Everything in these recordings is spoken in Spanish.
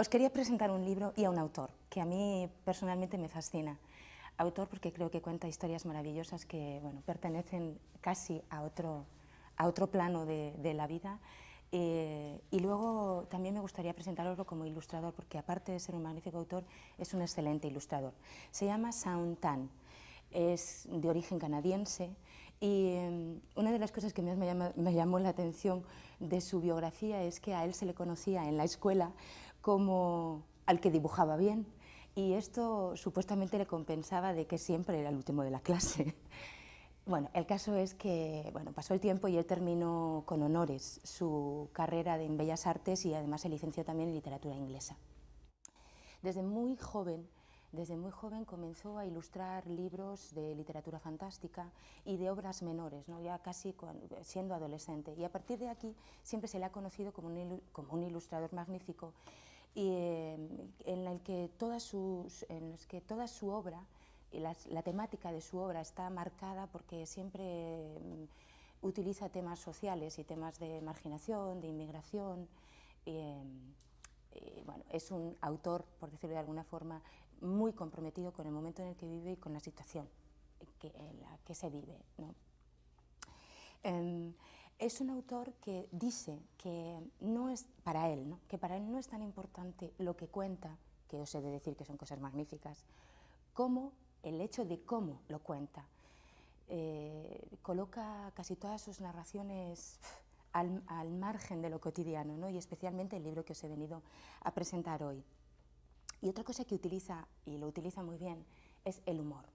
Os quería presentar un libro y a un autor que a mí personalmente me fascina. Autor porque creo que cuenta historias maravillosas que pertenecen casi a otro plano de la vida. Y luego también me gustaría presentaroslo como ilustrador, porque aparte de ser un magnífico autor, es un excelente ilustrador. Se llama Shaun Tan, es de origen canadiense y una de las cosas que más me llamó la atención de su biografía es que a él se le conocía en la escuela como al que dibujaba bien, y esto supuestamente le compensaba de que siempre era el último de la clase. Bueno, el caso es que pasó el tiempo y él terminó con honores su carrera en Bellas Artes y además se licenció también en literatura inglesa. Desde muy joven comenzó a ilustrar libros de literatura fantástica y de obras menores, ¿no? Ya casi siendo adolescente. Y a partir de aquí siempre se le ha conocido como un ilustrador magnífico, y en el que toda su obra y la temática de su obra está marcada porque siempre utiliza temas sociales y temas de marginación, de inmigración. Es un autor, por decirlo de alguna forma, muy comprometido con el momento en el que vive y con la situación en la que se vive, ¿no? Es un autor que dice que no es para él, ¿no? Que para él no es tan importante lo que cuenta, que os he de decir que son cosas magníficas, como el hecho de cómo lo cuenta. Coloca casi todas sus narraciones al margen de lo cotidiano, ¿no? Y especialmente el libro que os he venido a presentar hoy. Y otra cosa que utiliza, y lo utiliza muy bien, es el humor,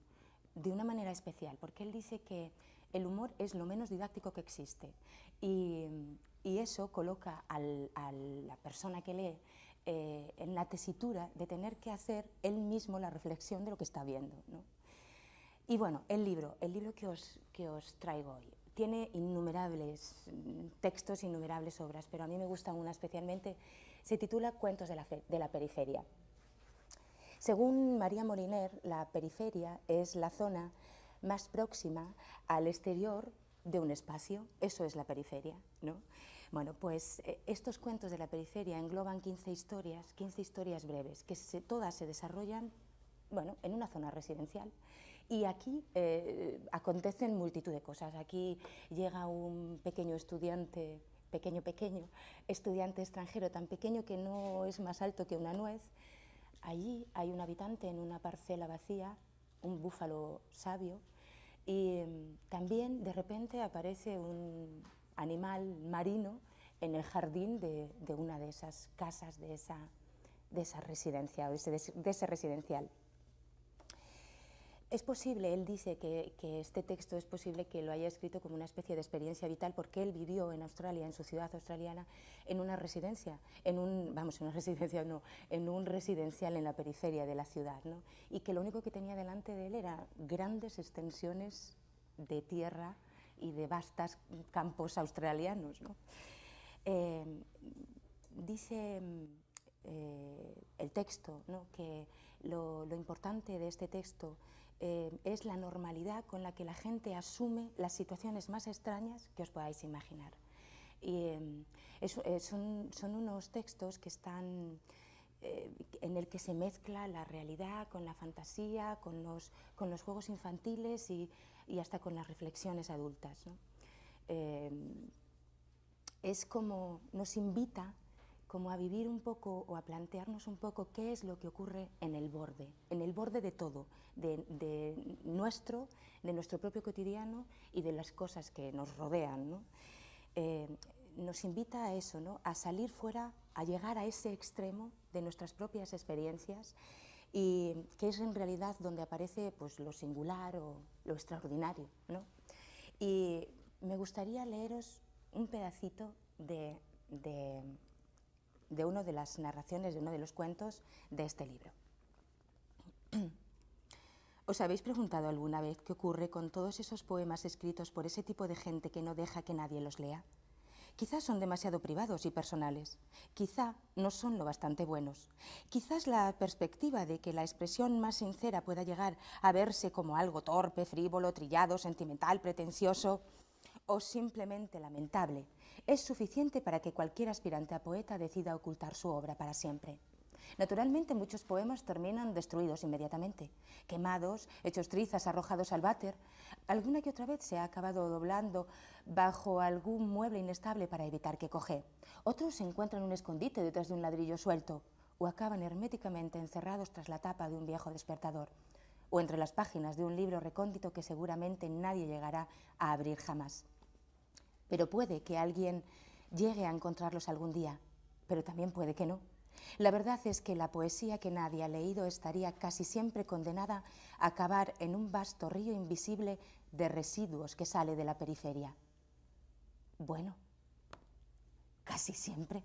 de una manera especial, porque él dice que el humor es lo menos didáctico que existe, y eso coloca a la persona que lee en la tesitura de tener que hacer él mismo la reflexión de lo que está viendo, ¿no? Y bueno, el libro que os traigo hoy tiene innumerables textos, innumerables obras, pero a mí me gusta una especialmente. Se titula Cuentos de la periferia. Según María Moliner, la periferia es la zona más próxima al exterior de un espacio. Eso es la periferia, ¿no? Bueno, pues estos cuentos de la periferia engloban 15 historias breves, que todas se desarrollan en una zona residencial. Y aquí acontecen multitud de cosas. Aquí llega un pequeño estudiante, estudiante extranjero, tan pequeño que no es más alto que una nuez. Allí hay un habitante en una parcela vacía, un búfalo sabio, y también de repente aparece un animal marino en el jardín de una de esas casas, de esa residencia, o de ese residencial. Es posible, él dice que este texto es posible que lo haya escrito como una especie de experiencia vital, porque él vivió en Australia, en su ciudad australiana, en una residencia, en un residencial en la periferia de la ciudad, ¿no? Y que lo único que tenía delante de él eran grandes extensiones de tierra y de vastos campos australianos, ¿no? Dice el texto, ¿no?, que lo importante de este texto es la normalidad con la que la gente asume las situaciones más extrañas que os podáis imaginar. Y son unos textos que están en el que se mezcla la realidad con la fantasía, con los juegos infantiles y hasta con las reflexiones adultas, ¿no? Es como nos invita como a vivir un poco o a plantearnos un poco qué es lo que ocurre en el borde de todo, de nuestro propio cotidiano y de las cosas que nos rodean, ¿no? Nos invita a eso, ¿no?, a salir fuera, a llegar a ese extremo de nuestras propias experiencias, y que es en realidad donde aparece pues lo singular o lo extraordinario, ¿no? Y me gustaría leeros un pedacito de una de las narraciones, de uno de los cuentos de este libro. ¿Os habéis preguntado alguna vez qué ocurre con todos esos poemas escritos por ese tipo de gente que no deja que nadie los lea? Quizás son demasiado privados y personales, quizá no son lo bastante buenos, quizás la perspectiva de que la expresión más sincera pueda llegar a verse como algo torpe, frívolo, trillado, sentimental, pretencioso o simplemente lamentable es suficiente para que cualquier aspirante a poeta decida ocultar su obra para siempre. Naturalmente, muchos poemas terminan destruidos inmediatamente, quemados, hechos trizas, arrojados al váter. Alguna que otra vez se ha acabado doblando bajo algún mueble inestable para evitar que coje. Otros se encuentran un escondite detrás de un ladrillo suelto, o acaban herméticamente encerrados tras la tapa de un viejo despertador, o entre las páginas de un libro recóndito que seguramente nadie llegará a abrir jamás. Pero puede que alguien llegue a encontrarlos algún día, pero también puede que no. La verdad es que la poesía que nadie ha leído estaría casi siempre condenada a acabar en un vasto río invisible de residuos que sale de la periferia. Bueno, casi siempre.